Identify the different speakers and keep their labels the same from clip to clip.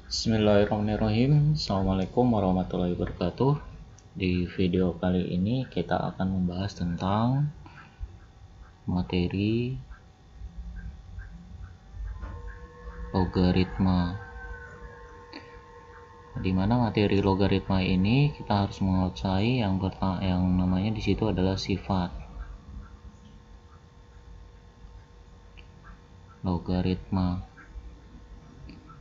Speaker 1: Bismillahirrahmanirrahim. Assalamualaikum warahmatullahi wabarakatuh. Di video kali ini kita akan membahas tentang materi logaritma. Di mana materi logaritma ini kita harus menguasai yang namanya di situ adalah sifat logaritma.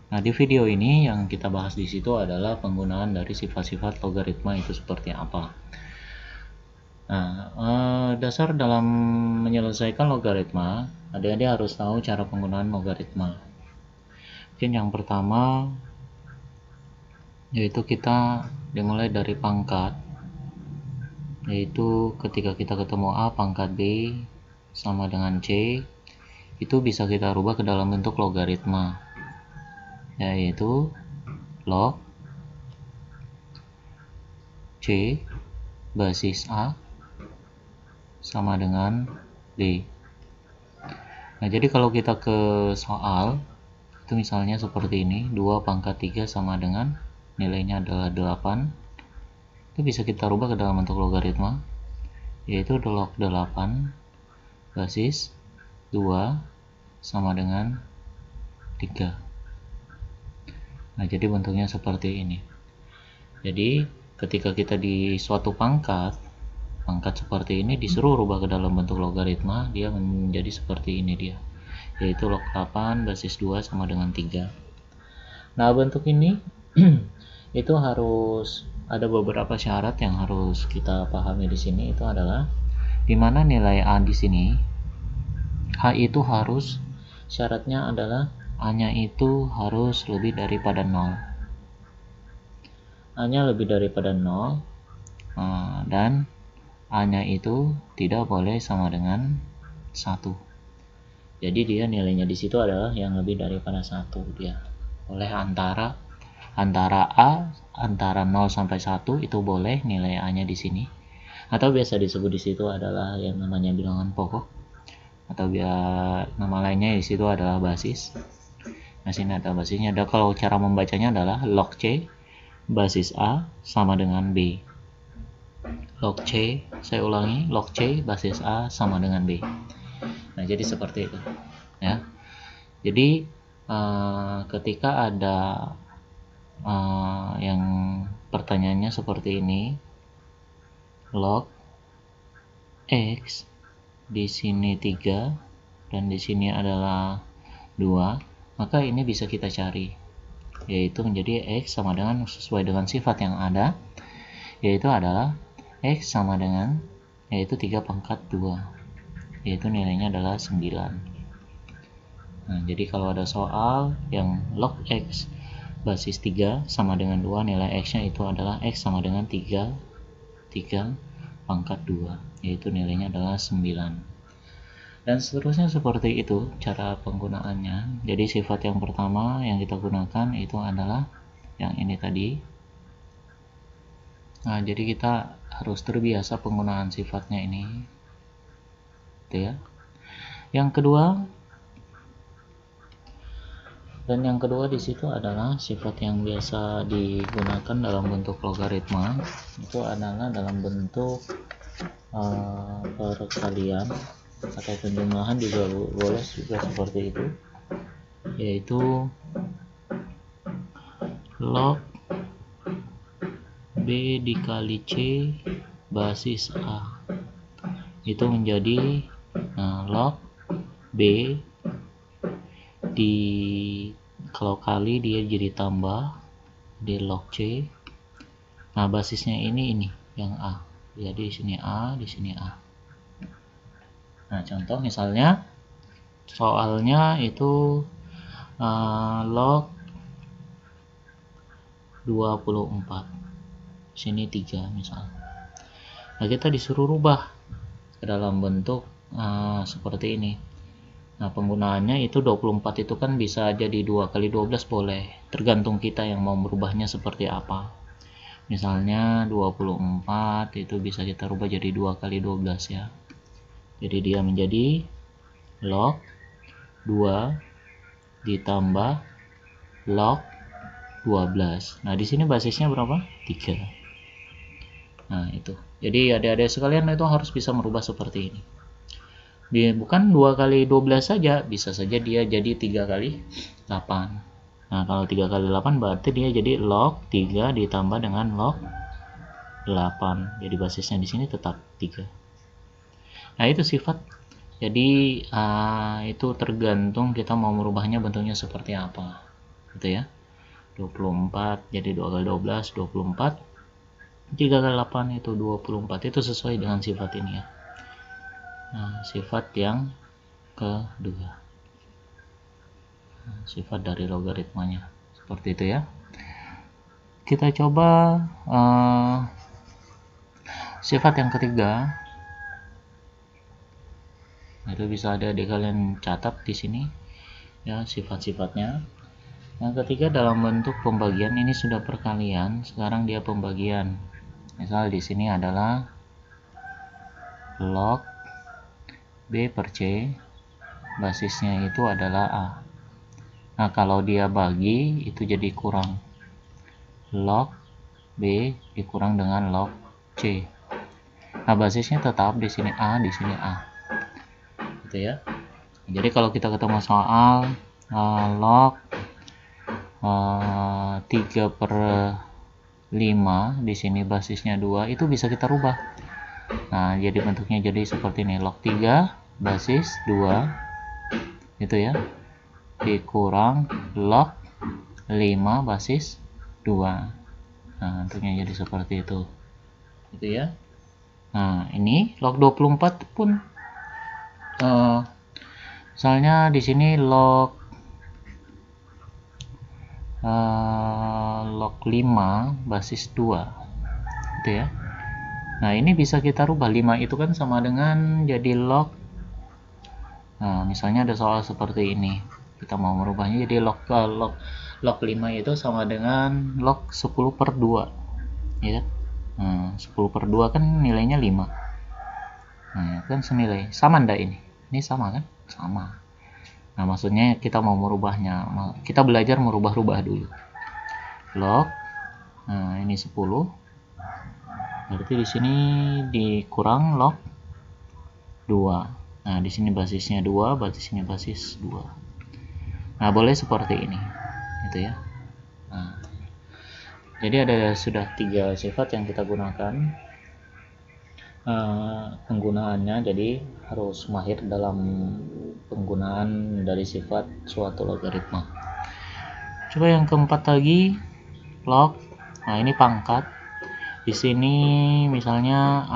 Speaker 1: Nah, di video ini yang kita bahas di situ adalah penggunaan dari sifat-sifat logaritma itu seperti apa. Nah, dasar dalam menyelesaikan logaritma, adik-adik harus tahu cara penggunaan logaritma. Mungkin yang pertama yaitu kita dimulai dari pangkat, yaitu ketika kita ketemu A pangkat B sama dengan C, itu bisa kita rubah ke dalam bentuk logaritma, yaitu log C basis A sama dengan B. Nah, jadi kalau kita ke soal itu misalnya seperti ini, 2 pangkat 3 sama dengan nilainya adalah 8, itu bisa kita rubah ke dalam bentuk logaritma, yaitu log 8 basis 2 sama dengan 3. Nah, jadi bentuknya seperti ini. Jadi ketika kita di suatu pangkat seperti ini disuruh rubah ke dalam bentuk logaritma, dia menjadi seperti ini dia, yaitu log 8 basis 2 sama dengan 3. Nah, bentuk ini itu harus ada beberapa syarat yang harus kita pahami di sini. Itu adalah dimana nilai A di sini, A itu harus, syaratnya adalah A-nya itu harus lebih daripada 0. A-nya lebih daripada 0, dan A-nya itu tidak boleh sama dengan 1. Jadi dia nilainya di situ adalah yang lebih daripada 1. Dia boleh antara A antara 0 sampai 1 itu boleh nilai A-nya di sini. Atau biasa disebut di situ adalah yang namanya bilangan pokok, atau nama lainnya di situ adalah basis. Nah, sini ada basisnya. Ada, kalau cara membacanya adalah log C basis A sama dengan B. Log C, saya ulangi, log C basis A sama dengan B. Nah, jadi seperti itu ya. Jadi ketika ada yang pertanyaannya seperti ini, log X di sini 3 dan di sini adalah 2, maka ini bisa kita cari, yaitu menjadi X sama dengan, sesuai dengan sifat yang ada, yaitu adalah X sama dengan, yaitu 3 pangkat 2, yaitu nilainya adalah 9. Nah, jadi kalau ada soal yang log X basis 3 sama dengan 2, nilai X nya itu adalah X sama dengan 3 pangkat 2, yaitu nilainya adalah 9. Dan seterusnya seperti itu cara penggunaannya. Jadi sifat yang pertama yang kita gunakan itu adalah yang ini tadi. Nah, jadi kita harus terbiasa penggunaan sifatnya ini, gitu ya. Yang kedua di situ adalah sifat yang biasa digunakan dalam bentuk logaritma, itu adalah dalam bentuk perkalian atau penjumlahan juga boleh juga seperti itu, yaitu log B dikali C basis A itu menjadi log B kalau kali dia jadi tambah di log C. Nah, basisnya ini yang A, jadi di sini A, di sini A. Nah, contoh misalnya soalnya itu log 24, sini 3 misalnya. Nah, kita disuruh rubah ke dalam bentuk seperti ini. Nah, penggunaannya itu 24 itu kan bisa jadi 2 kali 12 boleh, tergantung kita yang mau merubahnya seperti apa. Misalnya 24 itu bisa kita rubah jadi 2 kali 12 ya. Jadi dia menjadi log 2 ditambah log 12. Nah, di sini basisnya berapa? 3. Nah, itu. Jadi adik-adik sekalian itu harus bisa merubah seperti ini. Bukan 2 kali 12 saja, bisa saja dia jadi 3 kali 8. Nah, kalau 3 kali 8 berarti dia jadi log 3 ditambah dengan log 8. Jadi basisnya di sini tetap 3. Nah, itu sifat. Jadi itu tergantung kita mau merubahnya bentuknya seperti apa. Gitu ya. 24 jadi 2 kali 12 24. 3 kali 8 itu 24. Itu sesuai dengan sifat ini ya. Nah, sifat yang kedua. Nah, sifat dari logaritmanya. Seperti itu ya. Kita coba sifat yang ketiga. Itu bisa ada di kalian catat di sini ya sifat-sifatnya. Yang ketiga dalam bentuk pembagian, ini sudah perkalian, sekarang dia pembagian. Misal di sini adalah log B per C, basisnya itu adalah A. Nah, kalau dia bagi itu jadi kurang log B dikurang dengan log C. Nah, basisnya tetap di sini A, di sini A. Gitu ya. Jadi kalau kita ketemu soal log 3 per 5 di sini basisnya 2, itu bisa kita rubah. Nah, jadi bentuknya jadi seperti ini, log 3 basis 2 itu ya dikurang log 5 basis 2. Nah, bentuknya jadi seperti itu. Gitu ya. Nah, ini log 24 pun misalnya di sini log 5 basis 2 gitu ya. Nah, ini bisa kita rubah. 5 itu kan sama dengan jadi log. Nah, misalnya ada soal seperti ini, kita mau merubahnya jadi log 5 itu sama dengan log 10 per 2 ya. Nah, 10 per 2 kan nilainya 5. Nah, kan senilai. Sama ndak ini? Ini sama kan? Sama. Nah, maksudnya kita mau merubahnya, kita belajar merubah-rubah dulu. Log, nah ini 10, berarti di sini dikurang log 2. Nah, di sini basisnya 2, berarti sini basis 2. Nah, boleh seperti ini, gitu ya. Nah, jadi ada sudah 3 sifat yang kita gunakan. Penggunaannya jadi harus mahir dalam penggunaan dari sifat suatu logaritma. Coba yang keempat lagi, log. Nah, ini pangkat. Di sini misalnya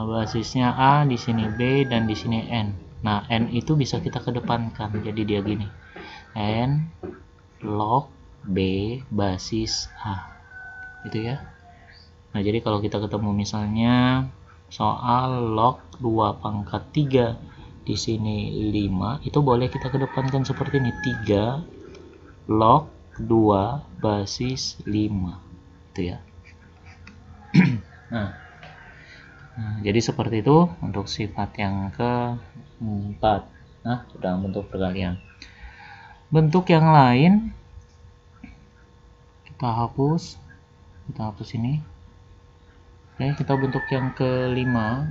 Speaker 1: basisnya A, di sini B, dan di sini N. Nah, N itu bisa kita kedepankan. Jadi dia gini. N log B basis A. Gitu ya. Nah, jadi kalau kita ketemu misalnya soal log 2 pangkat 3 di sini 5, itu boleh kita kedepankan seperti ini, 3 log 2 basis 5 itu ya. Nah, jadi seperti itu untuk sifat yang keempat. Nah, dalam bentuk perkalian. Bentuk yang lain kita hapus ini. Oke, kita bentuk yang kelima.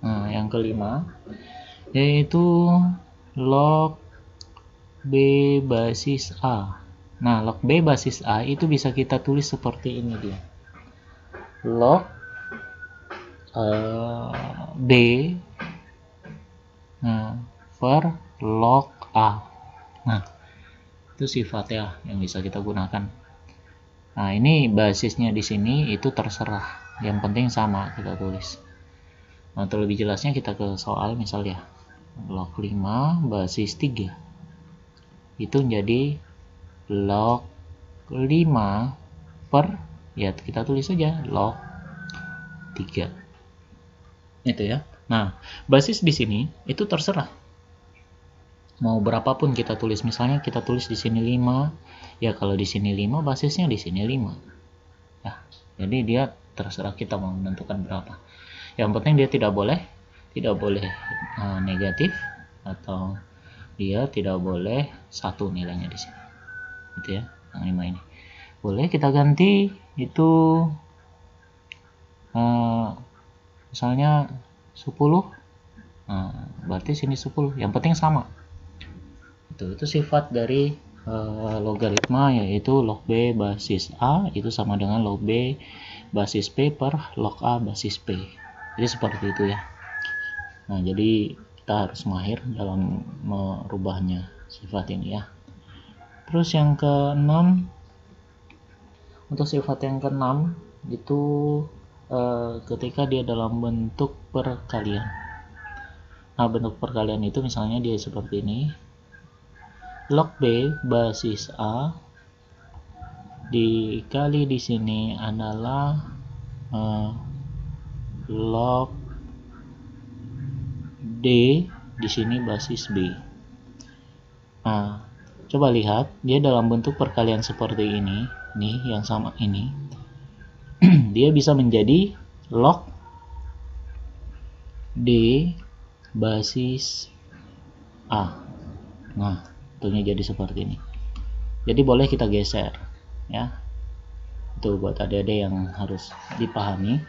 Speaker 1: Nah, yang kelima yaitu log B basis A. Nah, log B basis A itu bisa kita tulis seperti ini dia. Log B per log A. Nah, itu sifatnya yang bisa kita gunakan. Nah, ini basisnya di sini itu terserah. Yang penting sama kita tulis. Nah, terlebih jelasnya kita ke soal misal ya. Log 5 basis 3. Itu menjadi log 5 per, ya kita tulis saja log 3. Itu ya. Nah, basis di sini itu terserah. Mau berapapun kita tulis, misalnya kita tulis di sini 5, ya kalau di sini 5 basisnya di sini 5. Ya, jadi dia terserah kita mau menentukan berapa. Yang penting dia tidak boleh negatif atau dia tidak boleh 1 nilainya di sini, gitu ya. Yang 5 ini boleh kita ganti itu misalnya 10. Nah, berarti sini 10, yang penting sama. Itu sifat dari logaritma, yaitu log B basis A itu sama dengan log B basis P per log A basis P. Jadi seperti itu ya. Nah, jadi kita harus mahir dalam merubahnya sifat ini ya. Terus yang ke-6, untuk sifat yang ke-6 itu ketika dia dalam bentuk perkalian. Nah, bentuk perkalian itu misalnya dia seperti ini. Log B basis A dikali di sini adalah log D di sini basis B. Nah, coba lihat dia dalam bentuk perkalian seperti ini, nih yang sama ini. Dia bisa menjadi log D basis A. Nah, tentunya jadi seperti ini. Jadi boleh kita geser ya. Itu buat adik-adik yang harus dipahami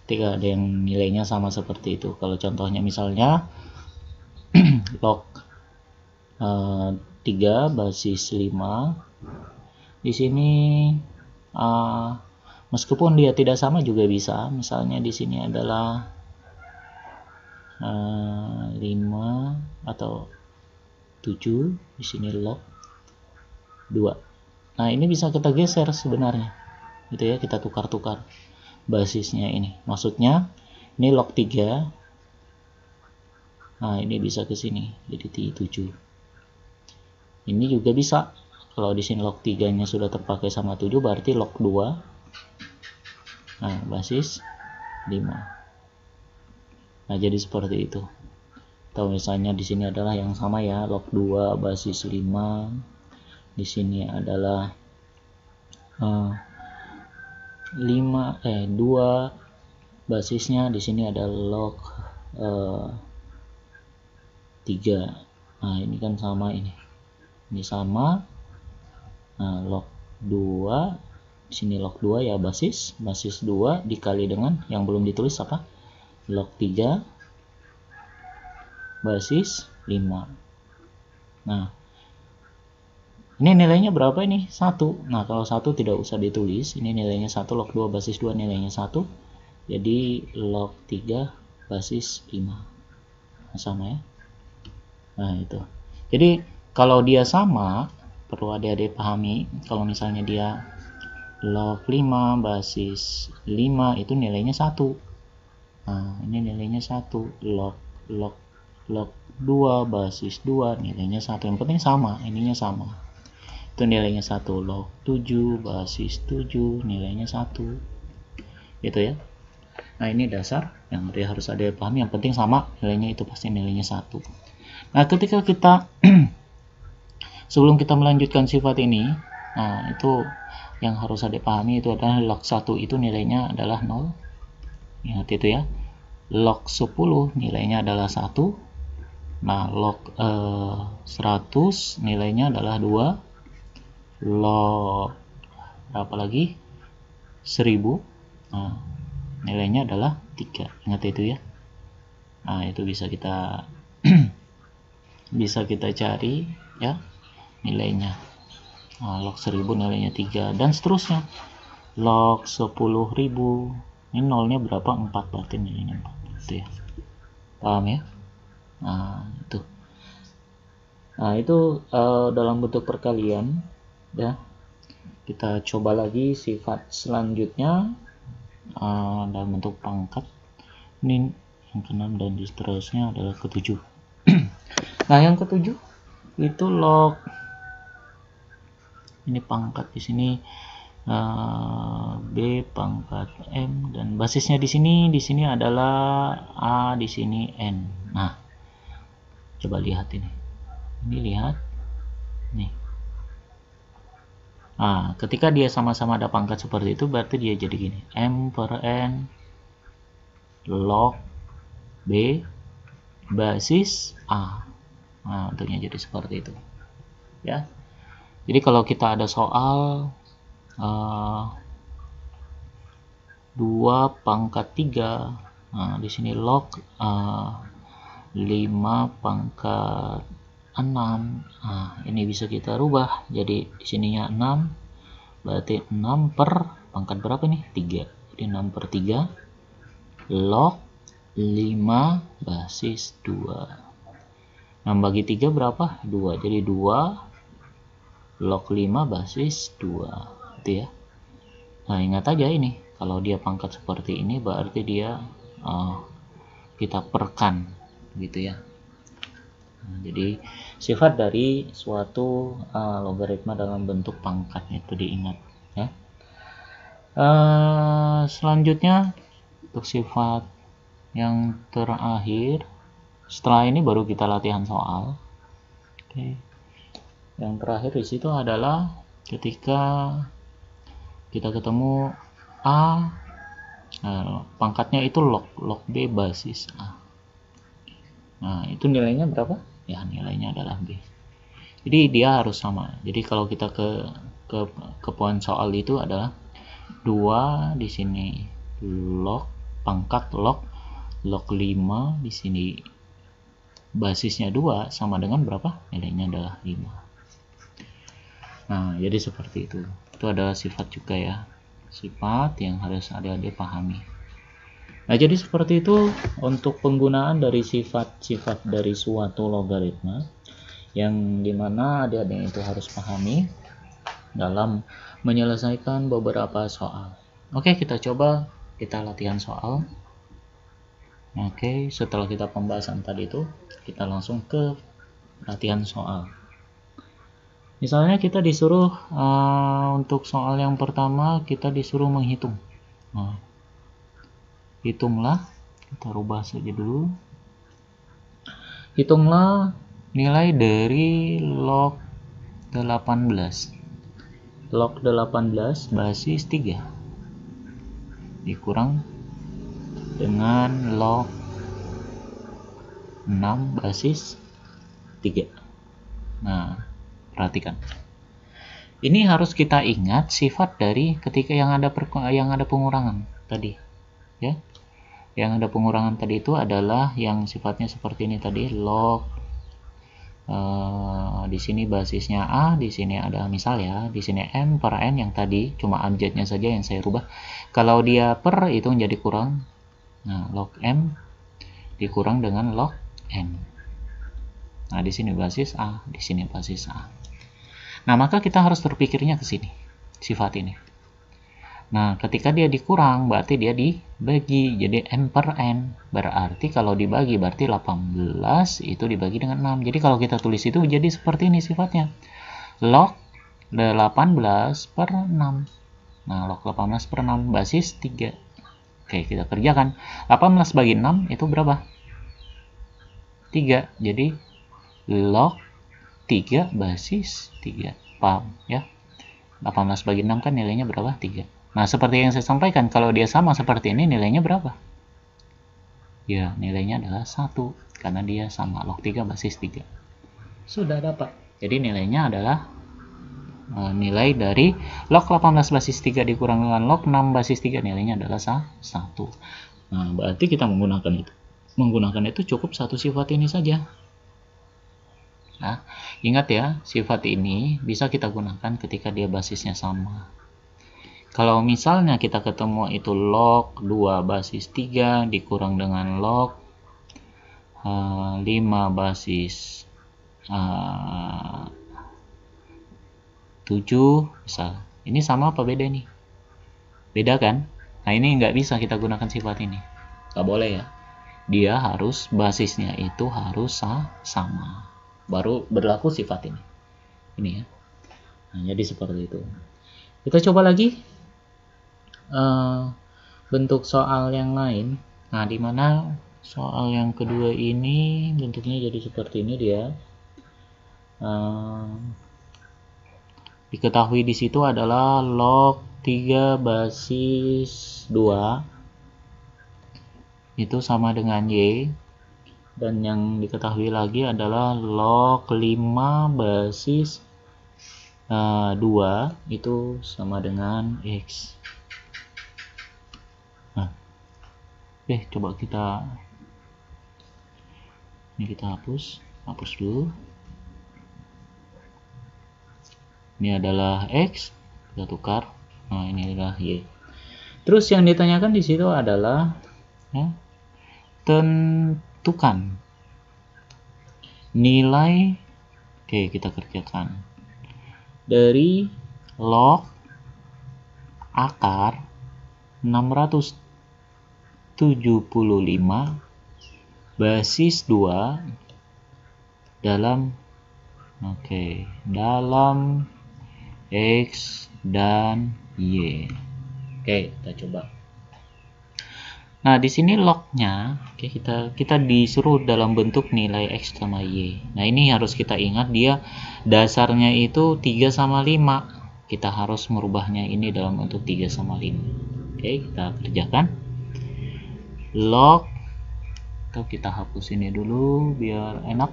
Speaker 1: ketika ada yang nilainya sama seperti itu. Kalau contohnya misalnya log 3 basis 5 di sini meskipun dia tidak sama juga bisa. Misalnya di sini adalah 5 atau 7, di sini log 2. Nah, ini bisa kita geser sebenarnya. Gitu ya, kita tukar-tukar basisnya ini. Maksudnya ini log 3. Nah, ini bisa ke sini jadi 7. Ini juga bisa. Kalau di sini log 3-nya sudah terpakai sama 7, berarti log 2. Nah, basis 5. Nah, jadi seperti itu. Atau misalnya di sini adalah yang sama ya, log 2 basis 5. Di sini adalah 2 basisnya, di sini ada log 3. Nah, ini kan sama ini. Ini sama. Nah, log 2 di sini log 2 ya, basis 2 dikali dengan yang belum ditulis apa? Log 3 basis 5. Nah, ini nilainya berapa ini? 1. Nah, kalau 1 tidak usah ditulis. Ini nilainya 1, log 2 basis 2 nilainya 1. Jadi log 3 basis 5. Nah, sama ya. Nah, itu. Jadi kalau dia sama, perlu adik-adik pahami, kalau misalnya dia log 5 basis 5 itu nilainya 1. Nah, ini nilainya 1. Log 2 basis 2 nilainya 1. Yang penting sama, ininya sama. Itu nilainya 1. Log 7 basis 7 nilainya 1. Gitu ya. Nah, ini dasar yang dia harus ada pahami. Yang penting sama, nilainya itu pasti nilainya 1. Nah, ketika kita sebelum kita melanjutkan sifat ini, nah itu yang harus ada pahami itu adalah log 1 itu nilainya adalah 0. Ingat itu ya. Log 10 nilainya adalah 1. Nah, log 100 nilainya adalah 2. Log berapa lagi? 1000. Nah, nilainya adalah 3. Ingat itu ya. Nah, itu bisa kita bisa kita cari ya nilainya. Nah, log 1000 nilainya 3 dan seterusnya. Log 10.000 ini nolnya berapa? 4, berarti nilainya 4. Gitu ya. Paham ya? Nah, itu. Nah, itu dalam bentuk perkalian ya. Kita coba lagi sifat selanjutnya dalam bentuk pangkat. Ini yang ke-6 dan seterusnya adalah ke-7. Nah, yang ke-7 itu log, ini pangkat di sini B pangkat M dan basisnya di sini adalah A, di sini N. Nah, coba lihat ini. Ini lihat nih. Nah, ketika dia sama-sama ada pangkat seperti itu, berarti dia jadi gini. M per N log B basis A. Nah, bentuknya jadi seperti itu ya. Jadi kalau kita ada soal 2 pangkat 3, nah di sini log 5 pangkat 6, nah ini bisa kita rubah jadi di sininya 6, berarti 6 per pangkat berapa nih, 3, jadi 6 per 3 log 5 basis 2. 6 bagi 3 berapa? 2, jadi 2 log 5 basis 2 gitu ya. Nah ingat aja ini, kalau dia pangkat seperti ini berarti dia kita perkan gitu ya. Nah, jadi sifat dari suatu logaritma dalam bentuk pangkat itu diingat ya. Selanjutnya untuk sifat yang terakhir, setelah ini baru kita latihan soal. Oke. Yang terakhir di situ adalah ketika kita ketemu A, pangkatnya itu log B basis A. Nah itu nilainya berapa? Ya nilainya adalah B. Jadi dia harus sama. Jadi kalau kita ke poin soal itu adalah 2 di sini log pangkat log 5 di sini basisnya 2 sama dengan berapa? Nilainya adalah 5. Nah jadi seperti itu. Itu adalah sifat juga ya. Sifat yang harus adik-adik pahami. Nah jadi seperti itu untuk penggunaan dari sifat-sifat dari suatu logaritma yang dimana adik-adik itu harus pahami dalam menyelesaikan beberapa soal. Oke, kita coba kita latihan soal. Oke, setelah kita pembahasan tadi itu kita langsung ke latihan soal. Misalnya kita disuruh untuk soal yang pertama kita disuruh menghitung. Nah, hitunglah, kita rubah saja dulu. Hitunglah nilai dari log 18. Log 18 basis 3 dikurang dengan log 6 basis 3. Nah, perhatikan. Ini harus kita ingat sifat dari ketika yang ada pengurangan tadi, ya. Yang ada pengurangan tadi itu adalah yang sifatnya seperti ini tadi, log di sini basisnya A, di sini ada misal ya, di sini M per N yang tadi cuma abjadnya saja yang saya rubah. Kalau dia per itu menjadi kurang. Nah, log M dikurang dengan log N. Nah, di sini basis A, di sini basis A. Nah, maka kita harus berpikirnya ke sini, sifat ini. Nah, ketika dia dikurang, berarti dia dibagi, jadi M per N. Berarti kalau dibagi, berarti 18 itu dibagi dengan 6. Jadi kalau kita tulis itu jadi seperti ini sifatnya. Log 18 per 6. Nah, log 18 per 6 basis 3. Oke, kita kerjakan. 18 bagi 6 itu berapa? 3. Jadi, log 3 basis 3. Paham ya? 18 bagi 6 kan nilainya berapa? 3. Nah, seperti yang saya sampaikan, kalau dia sama seperti ini, nilainya berapa? Ya, nilainya adalah 1, karena dia sama, log 3 basis 3. Sudah dapat. Jadi nilainya adalah nilai dari log 18 basis 3 dikurang dengan log 6 basis 3, nilainya adalah 1. Nah, berarti kita menggunakan itu. Menggunakan itu cukup satu sifat ini saja. Nah, ingat ya, sifat ini bisa kita gunakan ketika dia basisnya sama. Kalau misalnya kita ketemu itu log 2 basis 3 dikurang dengan log 5 basis 7 misal. Ini sama apa beda nih? Beda kan? Nah ini nggak bisa kita gunakan sifat ini. Nggak boleh ya. Dia harus basisnya itu harus sama. Baru berlaku sifat ini. Ini ya. Nah, jadi seperti itu. Kita coba lagi. Bentuk soal yang lain. Nah, dimana soal yang kedua ini bentuknya jadi seperti ini dia. Diketahui di situ adalah log 3 basis 2 itu sama dengan Y. Dan yang diketahui lagi adalah log 5 basis 2 itu sama dengan X. Nah, coba ini kita hapus dulu. Ini adalah X, kita tukar. Nah, ini adalah Y. Terus yang ditanyakan di situ adalah tentukan nilai. Oke, kita kerjakan. Dari log akar 675 basis 2 dalam X dan Y. Oke, kita coba. Nah, di sini lognya, kita disuruh dalam bentuk nilai X sama Y. Nah, ini harus kita ingat, dia dasarnya itu 3 sama 5. Kita harus merubahnya ini dalam bentuk 3 sama 5. Oke, kita kerjakan. Log, atau kita hapus ini dulu biar enak.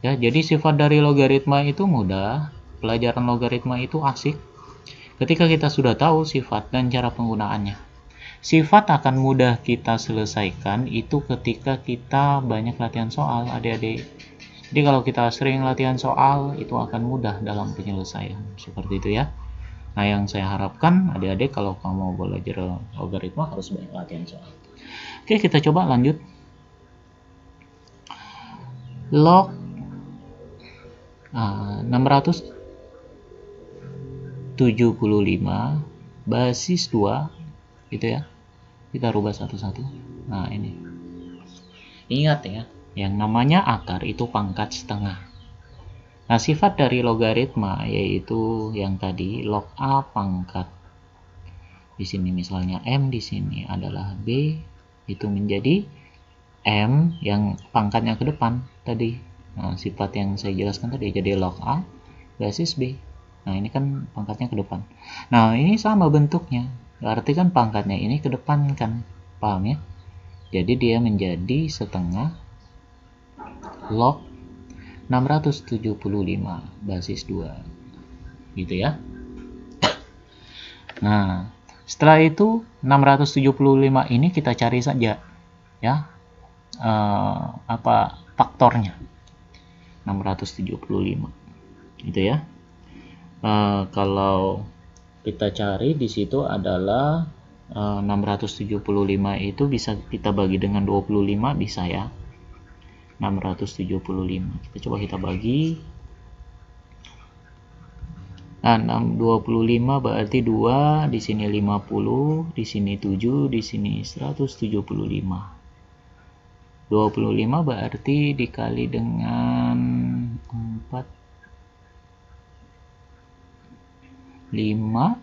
Speaker 1: Ya, jadi sifat dari logaritma itu mudah. Pelajaran logaritma itu asik ketika kita sudah tahu sifat dan cara penggunaannya. Sifat akan mudah kita selesaikan itu ketika kita banyak latihan soal, adik-adik. Jadi kalau kita sering latihan soal, itu akan mudah dalam penyelesaian. Seperti itu ya. Nah, yang saya harapkan adik-adik kalau kamu mau belajar logaritma harus banyak latihan soal. Oke, kita coba lanjut. Log 675 basis 2 gitu ya. Kita rubah satu-satu. Nah, ini. Ingat ya, yang namanya akar itu pangkat setengah. Nah, sifat dari logaritma yaitu yang tadi log A pangkat. Di sini misalnya M, di sini adalah B, itu menjadi M yang pangkatnya ke depan tadi. Nah, sifat yang saya jelaskan tadi jadi log A basis B. Nah, ini kan pangkatnya ke depan. Nah, ini sama bentuknya. Berarti kan pangkatnya ini ke depan kan. Paham ya? Jadi dia menjadi setengah log 675 basis 2. Gitu ya. Nah, setelah itu 675 ini kita cari saja ya. Faktornya. 675. Gitu ya. Kalau kita cari di situ adalah 675 itu bisa kita bagi dengan 25, bisa ya. 675 kita bagi. Nah, 625 berarti 2, di sini 50, di sini 7, di sini 175. 25 berarti dikali dengan 4, 5,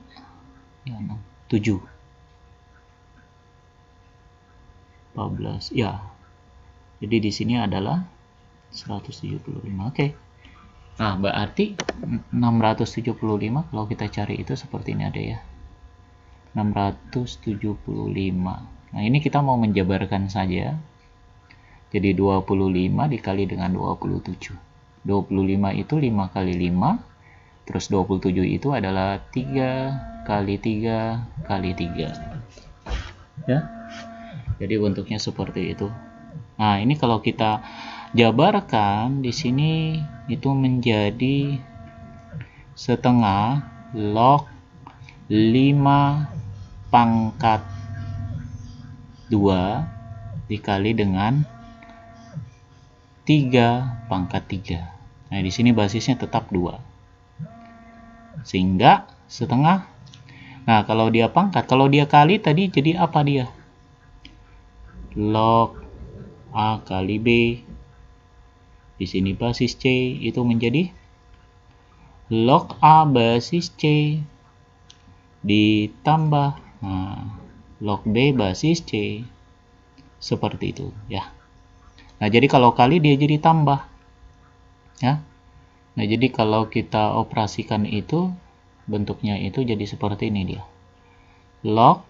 Speaker 1: 7, 14 ya. Jadi di sini adalah 175. Oke. Nah, berarti 675 kalau kita cari itu seperti ini ada ya. 675. Nah, ini kita mau menjabarkan saja. Jadi 25 dikali dengan 27. 25 itu 5 kali 5. Terus 27 itu adalah 3 kali 3 kali 3. Ya. Jadi bentuknya seperti itu. Nah, ini kalau kita jabarkan di sini itu menjadi setengah log 5 pangkat 2 dikali dengan 3 pangkat 3. Nah, di sini basisnya tetap 2. Sehingga setengah. Nah, kalau dia pangkat, kalau dia kali tadi jadi apa dia? Log A kali B. Di sini basis C itu menjadi log A basis C ditambah log B basis C. Seperti itu ya. Nah, jadi kalau kali dia jadi tambah ya. Nah, jadi kalau kita operasikan itu bentuknya itu jadi seperti ini dia. Log,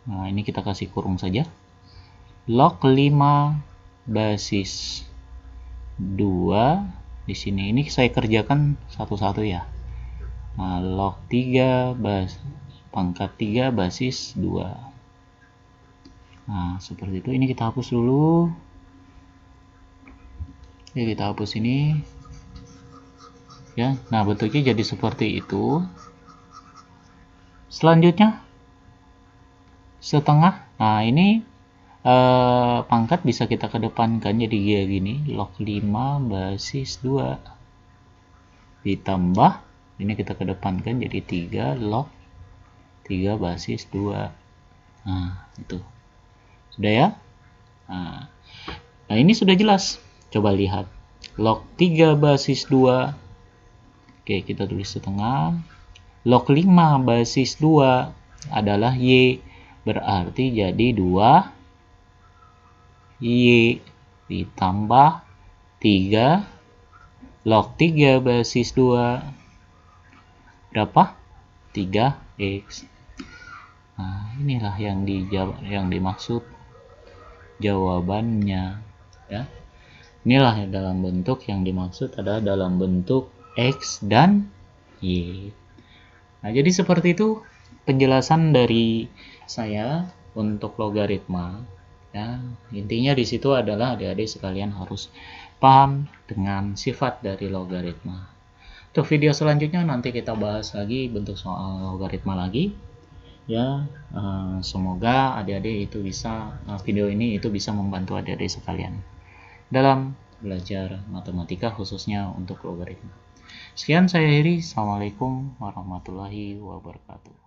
Speaker 1: nah ini kita kasih kurung saja. log 5 basis 2 di sini. Ini saya kerjakan satu-satu ya. Nah, log 3 pangkat 3 basis 2. Nah, seperti itu. Ini kita hapus dulu. Oke, kita hapus ini. Ya, nah bentuknya jadi seperti itu. Selanjutnya setengah. Nah, ini pangkat bisa kita kedepankan jadi kayak gini, log 5 basis 2 ditambah ini kita kedepankan jadi 3 log 3 basis 2. Nah, itu sudah ya. Nah, ini sudah jelas. Coba lihat log 3 basis 2. Oke, kita tulis setengah. Log 5 basis 2 adalah Y, berarti jadi 2 Y ditambah 3 log 3 basis 2 berapa? 3X. Nah, inilah yang dimaksud jawabannya ya. Inilah dalam bentuk yang dimaksud adalah dalam bentuk X dan Y. Nah, jadi seperti itu penjelasan dari saya untuk logaritma. Ya, intinya di situ adalah adik-adik sekalian harus paham dengan sifat dari logaritma. Untuk video selanjutnya nanti kita bahas lagi bentuk soal logaritma lagi. Ya, semoga adik-adik itu bisa video ini itu bisa membantu adik-adik sekalian dalam belajar matematika khususnya untuk logaritma. Sekian saya Heri. Assalamualaikum warahmatullahi wabarakatuh.